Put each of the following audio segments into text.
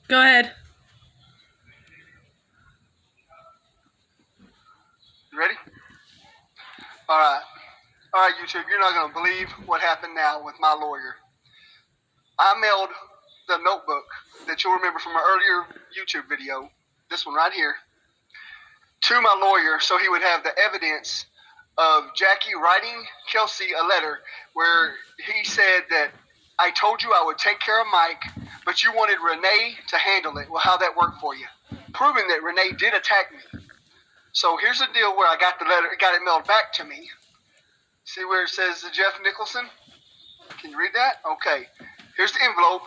Go ahead. You ready? All right. All right, YouTube, you're not going to believe what happened now with my lawyer. I mailed the notebook that you'll remember from an earlier YouTube video, this one right here, to my lawyer so he would have the evidence of Jackie writing Kelsey a letter where he said that I told you I would take care of Mike, but you wanted Renee to handle it. Well, how'd that work for you? Proving that Renee did attack me. So here's the deal where I got the letter, got it mailed back to me. See where it says Jeff Nicholson? Can you read that? Okay. Here's the envelope.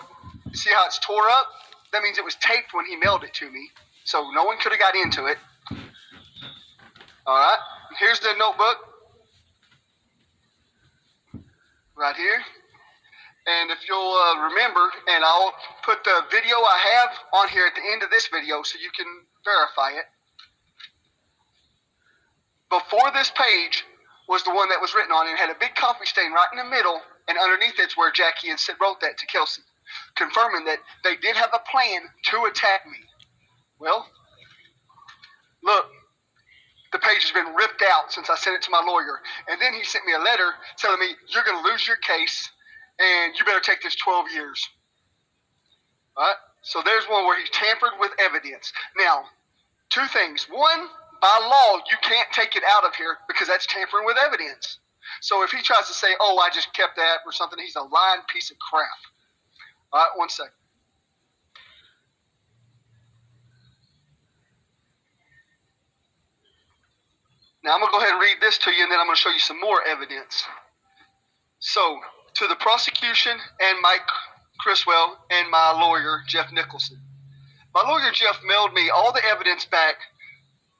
See how it's tore up? That means it was taped when he mailed it to me. So no one could have got into it. All right. Here's the notebook. Right here. And if you'll remember, and I'll put the video I have on here at the end of this video so you can verify it. Before this page was the one that was written on, and it had a big coffee stain right in the middle, and underneath it's where Jackie had wrote that to Kelsey, confirming that they did have a plan to attack me. Well, look, the page has been ripped out since I sent it to my lawyer, and then he sent me a letter telling me, you're going to lose your case, and you better take this 12 years. All right? So there's one where he's tampered with evidence. Now, two things. One, by law, you can't take it out of here because that's tampering with evidence. So if he tries to say, oh, I just kept that or something, he's a lying piece of crap. All right, one second. Now I'm going to go ahead and read this to you, and then I'm going to show you some more evidence. So, to the prosecution and Mike Criswell and my lawyer, Jeff Nicholson. My lawyer, Jeff, mailed me all the evidence back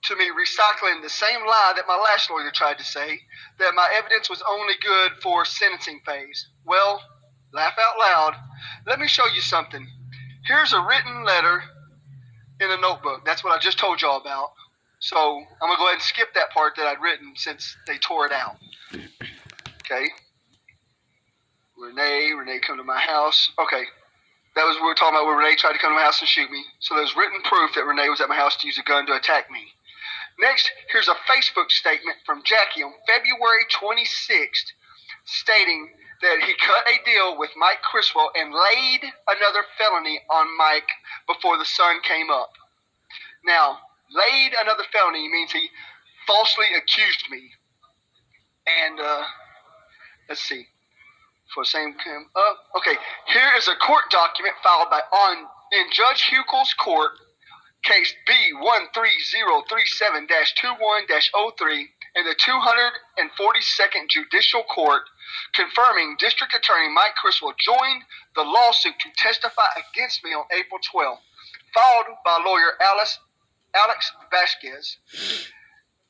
to me, recycling the same lie that my last lawyer tried to say, that my evidence was only good for sentencing phase. Well, laugh out loud. Let me show you something. Here's a written letter in a notebook. That's what I just told y'all about. So I'm going to go ahead and skip that part that I'd written since they tore it out. Okay. Renee come to my house. Okay. That was what we were talking about, where Renee tried to come to my house and shoot me. So there's written proof that Renee was at my house to use a gun to attack me. Next, here's a Facebook statement from Jackie on February 26th stating that he cut a deal with Mike Criswell and laid another felony on Mike before the sun came up. Now, laid another felony means he falsely accused me. And, let's see. For same came up. Okay, here is a court document filed in Judge Huckel's court, case B13037-21-03 in the 242nd Judicial Court, confirming District Attorney Mike Criswell joined the lawsuit to testify against me on April 12th, filed by lawyer Alex Vasquez.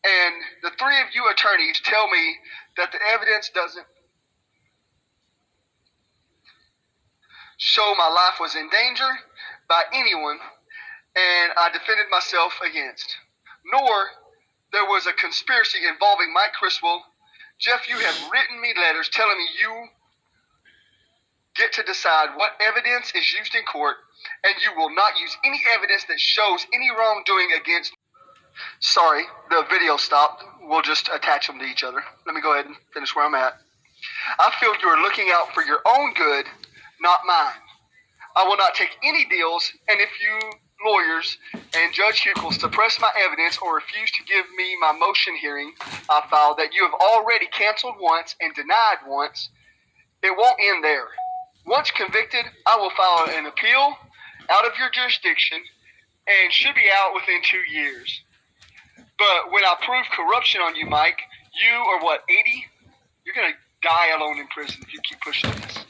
And the three of you attorneys tell me that the evidence doesn't show my life was in danger by anyone, and I defended myself against. Nor there was a conspiracy involving Mike Criswell. Jeff, you have written me letters telling me you get to decide what evidence is used in court, and you will not use any evidence that shows any wrongdoing against. Sorry, the video stopped. We'll just attach them to each other. Let me go ahead and finish where I'm at. I feel you are looking out for your own good, not mine. I will not take any deals, and if you lawyers and Judge Huckel suppress my evidence or refuse to give me my motion hearing I filed that you have already canceled once and denied once, it won't end there. Once convicted, I will file an appeal out of your jurisdiction and should be out within 2 years. But when I prove corruption on you, Mike, you are what, 80? You're going to die alone in prison if you keep pushing this.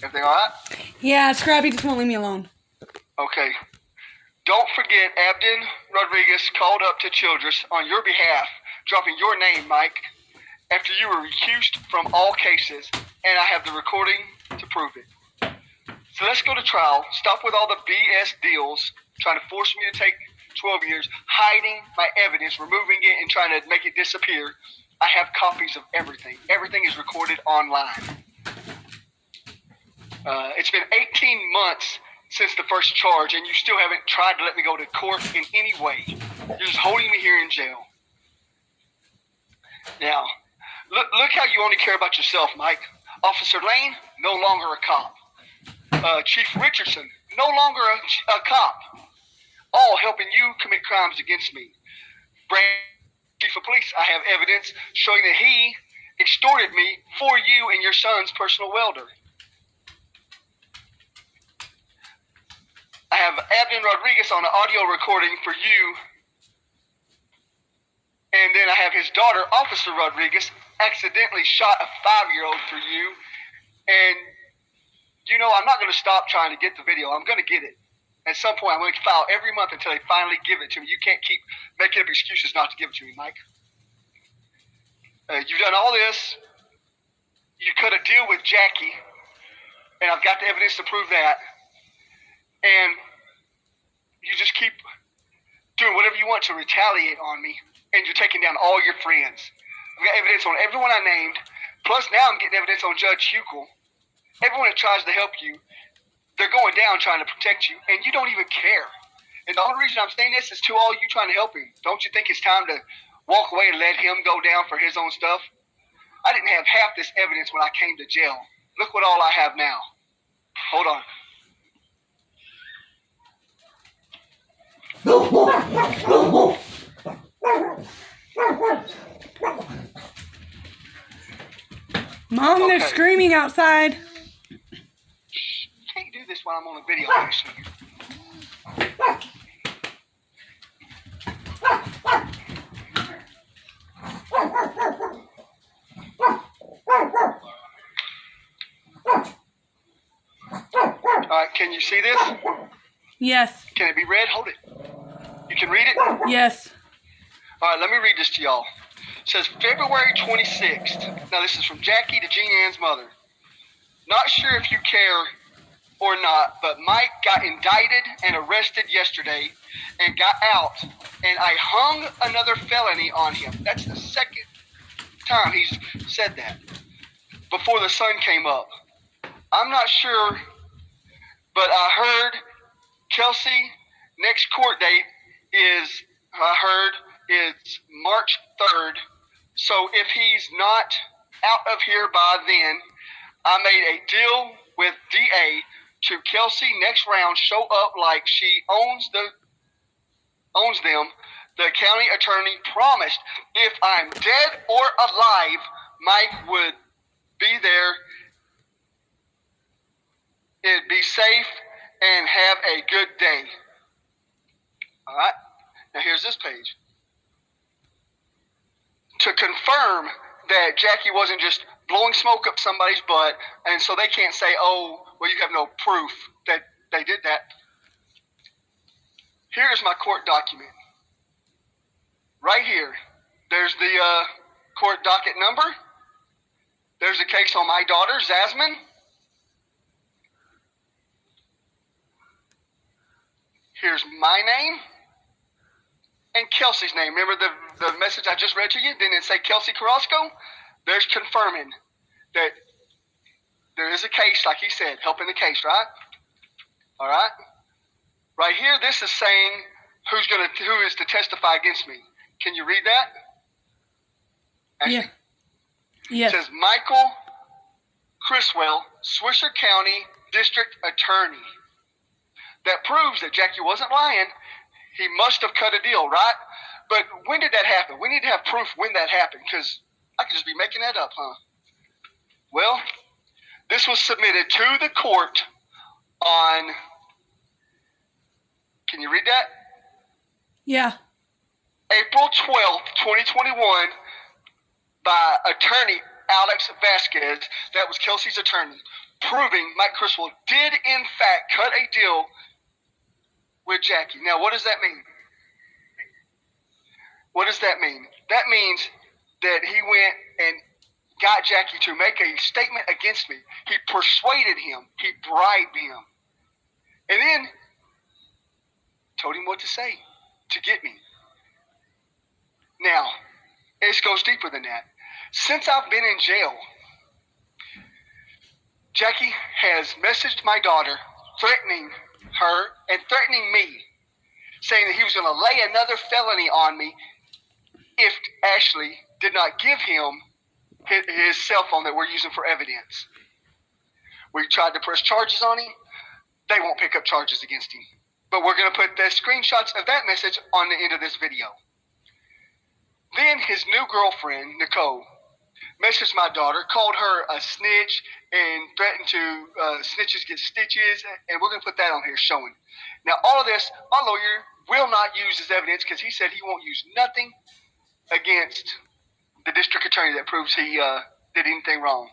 Everything all right? Yeah, Scrappy just won't leave me alone. Okay. Don't forget, Abden Rodriguez called up to Childress on your behalf, dropping your name, Mike, after you were recused from all cases, and I have the recording to prove it. So let's go to trial. Stop with all the BS deals, trying to force me to take 12 years, hiding my evidence, removing it, and trying to make it disappear. I have copies of everything. Everything is recorded online. It's been 18 months since the first charge, and you still haven't tried to let me go to court in any way. You're just holding me here in jail. Now, look how you only care about yourself, Mike. Officer Lane, no longer a cop. Chief Richardson, no longer a cop. All helping you commit crimes against me. Chief of Police, I have evidence showing that he extorted me for you and your son's personal welder. I have Abden Rodriguez on an audio recording for you. And then I have his daughter, Officer Rodriguez, accidentally shot a 5-year-old for you. And, you know, I'm not going to stop trying to get the video. I'm going to get it. At some point, I'm going to file every month until they finally give it to me. You can't keep making up excuses not to give it to me, Mike. You've done all this. You cut a deal with Jackie, and I've got the evidence to prove that. And you just keep doing whatever you want to retaliate on me, and you're taking down all your friends. I've got evidence on everyone I named, plus now I'm getting evidence on Judge Huckel. Everyone that tries to help you, they're going down trying to protect you, and you don't even care. And the only reason I'm saying this is to all you trying to help him. Don't you think it's time to walk away and let him go down for his own stuff? I didn't have half this evidence when I came to jail. Look what all I have now. Hold on. Mom, they're screaming outside. Can't do this while I'm on a video, actually. All right, can you see this? Yes. Can it be read? Hold it. You can read it? Yes. All right, let me read this to y'all. It says February 26th. Now, this is from Jackie to Jean Ann's mother. Not sure if you care or not, but Mike got indicted and arrested yesterday and got out, and I hung another felony on him. That's the second time he's said that before the sun came up. I'm not sure, but I heard Kelsey next court date is March 3rd. So if he's not out of here by then, I made a deal with DA to Kelsey next round show up like she owns them. The county attorney promised if I'm dead or alive, Mike would be there. It'd be safe and have a good day. All right. Now here's this page. To confirm that Jackie wasn't just blowing smoke up somebody's butt, and so they can't say, oh, well, you have no proof that they did that. Here's my court document. Right here. There's the court docket number. There's a case on my daughter, Zasmine. Here's my name and Kelsey's name. Remember the message I just read to you? Didn't it say Kelsey Carrasco? There's confirming that there is a case, like he said, helping the case, right? All right? Right here, this is saying who is to testify against me. Can you read that? Actually, Yeah. Yes. It says Michael Criswell, Swisher County District Attorney. That proves that Jackie wasn't lying. He must have cut a deal, right? But when did that happen? We need to have proof when that happened, because I could just be making that up, huh? Well, this was submitted to the court on, can you read that? Yeah. April 12th, 2021, by attorney Alex Vasquez, that was Kelsey's attorney, proving Mike Criswell did in fact cut a deal with Jackie. Now, what does that mean? What does that mean? That means that he went and got Jackie to make a statement against me. He persuaded him. He bribed him. And then told him what to say to get me. Now, it goes deeper than that. Since I've been in jail, Jackie has messaged my daughter, threatening her and threatening me, saying that he was going to lay another felony on me if Ashley did not give him his cell phone that we're using for evidence. We tried to press charges on him. They won't pick up charges against him. But we're going to put the screenshots of that message on the end of this video. Then his new girlfriend, Nicole, messaged my daughter, called her a snitch, and threatened to snitches get stitches, and we're going to put that on here showing. Now, all of this, my lawyer will not use as evidence because he said he won't use nothing against the district attorney that proves he did anything wrong.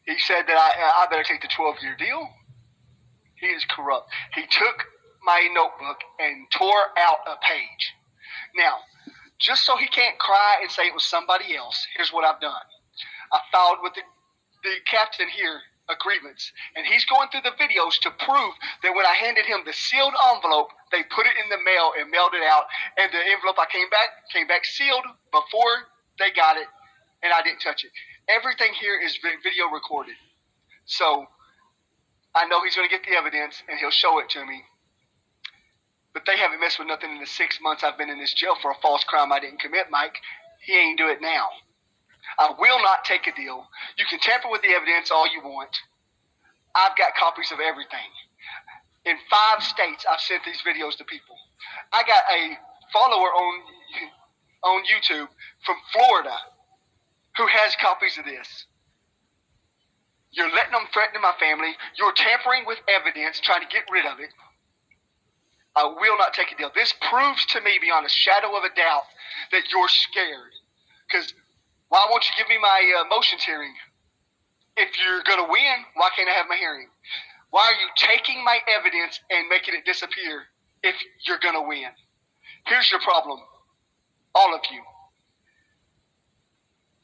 He said that I better take the 12-year deal. He is corrupt. He took my notebook and tore out a page. Now, just so he can't cry and say it was somebody else, here's what I've done. I filed with the captain here a grievance, and he's going through the videos to prove that when I handed him the sealed envelope, they put it in the mail and mailed it out, and the envelope I came back sealed before they got it, and I didn't touch it. Everything here is video recorded. So I know he's going to get the evidence, and he'll show it to me. But they haven't messed with nothing in the 6 months I've been in this jail for a false crime I didn't commit, Mike. He ain't do it now. I will not take a deal. You can tamper with the evidence all you want. I've got copies of everything. In 5 states, I've sent these videos to people. I got a follower on YouTube from Florida who has copies of this. You're letting them threaten my family. You're tampering with evidence, trying to get rid of it. I will not take a deal. This proves to me beyond a shadow of a doubt that you're scared. Because why won't you give me my motions hearing? If you're going to win, why can't I have my hearing? Why are you taking my evidence and making it disappear if you're going to win? Here's your problem, all of you.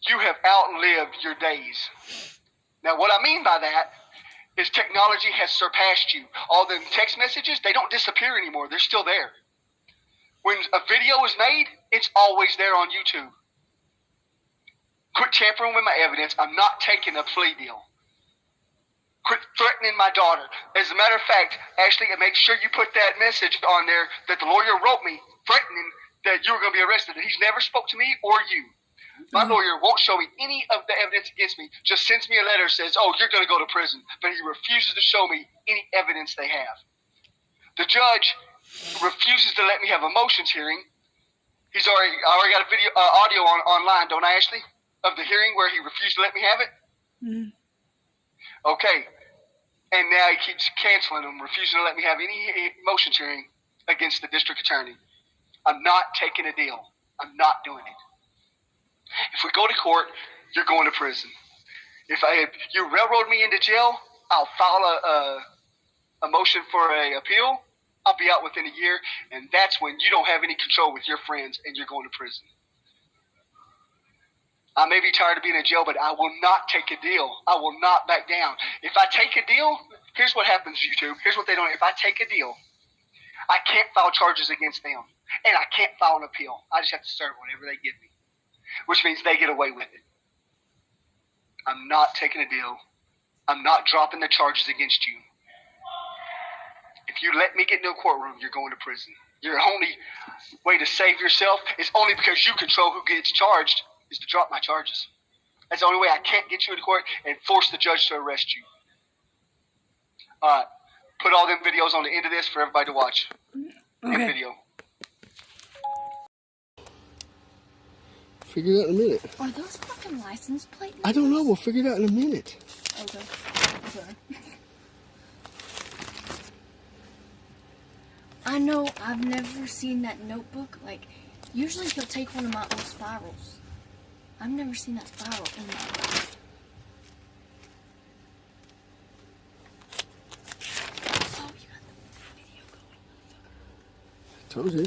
You have outlived your days. Now, what I mean by that is technology has surpassed you. All the text messages, they don't disappear anymore. They're still there. When a video is made, it's always there on YouTube. Quit tampering with my evidence. I'm not taking a plea deal. Quit threatening my daughter. As a matter of fact, Ashley, make sure you put that message on there that the lawyer wrote me threatening that you were going to be arrested. He's never spoke to me or you. My lawyer won't show me any of the evidence against me, just sends me a letter that says, oh, you're going to go to prison. But he refuses to show me any evidence they have. The judge refuses to let me have a motions hearing. I already got a video, audio online, don't I, Ashley, of the hearing where he refused to let me have it? Mm. Okay. And now he keeps canceling them, refusing to let me have any motions hearing against the district attorney. I'm not taking a deal. I'm not doing it. If we go to court, you're going to prison. If you railroad me into jail, I'll file a motion for an appeal. I'll be out within a year, and that's when you don't have any control with your friends and you're going to prison. I may be tired of being in jail, but I will not take a deal. I will not back down. If I take a deal, here's what happens, YouTube. Here's what they don't. If I take a deal, I can't file charges against them, and I can't file an appeal. I just have to serve whatever they give me, which means they get away with it. I'm not taking a deal. I'm not dropping the charges against you. If you let me get into a courtroom, you're going to prison. Your only way to save yourself is only because you control who gets charged is to drop my charges. That's the only way I can't get you into court and force the judge to arrest you. All right. Put all them videos on the end of this for everybody to watch. Okay. In video. Figure it out in a minute. Are those fucking license plate numbers? I don't know. We'll figure it out in a minute. Okay. Sorry. I know I've never seen that notebook. Like, usually he'll take one of my old spirals. I've never seen that spiral in my life. Oh, you got the video going, motherfucker. Told you.